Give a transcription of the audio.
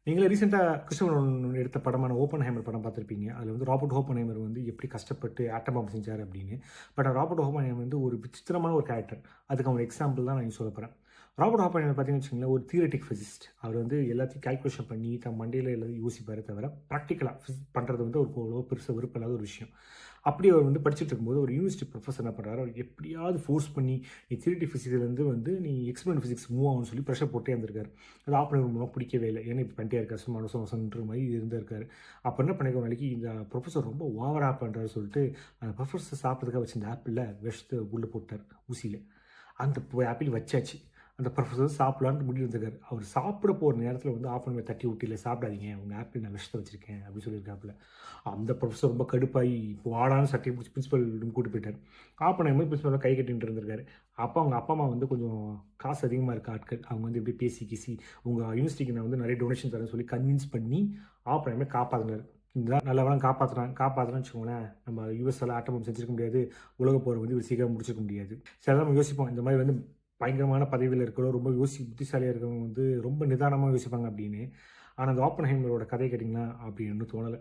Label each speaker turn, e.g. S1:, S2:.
S1: நீங்களே ரீசெண்டாக Christopher Nolan எடுத்த படமான ஓப்பன்ஹைமர் படம் பார்த்துருப்பீங்க. அதில் வந்து ராபர்ட் ஓப்பன்ஹைமர் வந்து எப்படி கஷ்டப்பட்டு ஆட்டம் பாம் செஞ்சார் அப்படின்னு. பட் ராபர்ட் ஓப்பன்ஹைமர் வந்து ஒரு விசித்திரமான ஒரு கேரக்டர். அதுக்கு அவன் எக்ஸாம்பிள் தான் நான் சொல்ல போகிறேன். ராபர்ட் ஓப்பன்ஹைமர் பார்த்தீங்கன்னு வச்சுக்கோங்களேன், ஒரு தியரிட்டிக் ஃபிசிஸ்ட். அவர் வந்து எல்லாத்தையும் கால்குலேஷன் பண்ணி தன் மண்டையில் எல்லாத்தையும் யோசிப்பாரே தவிர ப்ராக்டிக்கலாக பண்ணுறது வந்து ஒரு அவ்வளோ பெருசாக விருப்பமில்லாத ஒரு விஷயம். அப்படி அவர் வந்து படிச்சுட்டு இருக்கும்போது ஒரு யூனிவர்சிட்டி ப்ரொஃபஸர் என்ன பண்ணுறாரு, அவர் எப்படியாவது ஃபோர்ஸ் பண்ணி நீ தியரிட்டிக் ஃபிசிக்ஸ்லேருந்து வந்து நீ எக்ஸ்பெரிமெண்ட் ஃபிசிக்ஸ் மூவ் ஆகும்னு சொல்லி ப்ரெஷர் போட்டே இருந்திருக்காரு. அது ஆப்பனர் மூலம் பிடிக்கவே இல்லை. ஏன்னா இப்போ பண்ணிட்டே இருக்காரு, சும்மா சொசன்ற மாதிரி இருந்திருக்காரு. அப்போ என்ன பண்ணிக்க நாளைக்கு இந்த ப்ரொஃபஸர் ரொம்ப ஓவராக பண்ணுறாரு சொல்லிட்டு அந்த ப்ரொஃபஸர் சாப்பிட்றதுக்காக வச்சு இந்த ஆப்பிளில் விஷத்தை உள்ளே போட்டார் ஊசியில். அந்த ஆப்பிள் வச்சாச்சு. அந்த ப்ரொஃபஸர் சாப்பிடலான்னு முடிவு இருந்திருக்காரு. அவர் சாப்பிட போகிற நேரத்தில் வந்து ஆஃப் பண்ணி தட்டி விட்டு இல்லை சாப்பிடாதீங்க, உங்கள் ஆப்பிள் நான் விஷத்தை வச்சுருக்கேன் அப்படின்னு சொல்லியிருக்காப்புல. அந்த ப்ரொஃபஸர் ரொம்ப கடுப்பாகி இப்போ வாடான்னு சட்டை பிடிச்சி பிரின்சிபல் கூட்டு போயிட்டார். ஆஃப் பண்ணும்போது பிரின்சிபல் கை கட்டிட்டு இருந்திருக்காரு. அப்போ அவங்க அப்பா அம்மா வந்து கொஞ்சம் காசு அதிகமாக இருக்க ஆட்கள். அவங்க வந்து எப்படி பேசி கீசி உங்கள் யூனிவர்சிட்டிக்கு நான் வந்து நிறைய டொனேஷன் தரேன்னு சொல்லி கன்வின்ஸ் பண்ணி ஆஃப் பண்ணாமல் காப்பாற்றினார். இதுதான் நல்லவெல்லாம் காப்பாற்றுறான்னு வச்சுக்கோங்களேன். நம்ம யூஎஸ்எல் ஆட்டம் செஞ்சிருக்க முடியாது, உலக போரை வந்து ஒரு சீக்கிரம் முடிச்சிருக்க முடியாது. சில நம்ம யோசிப்போம் இந்த மாதிரி வந்து பயங்கரமான பதவியில் இருக்கிறோம், ரொம்ப புத்திசாலியாக இருக்கிறவங்க வந்து ரொம்ப நிதானமாக யோசிப்பாங்க அப்படின்னு. ஆனால் அந்த ஆப்பன்ஹைமரோட கதை கேட்டிங்கன்னா அப்படி இன்னும் தோணலை.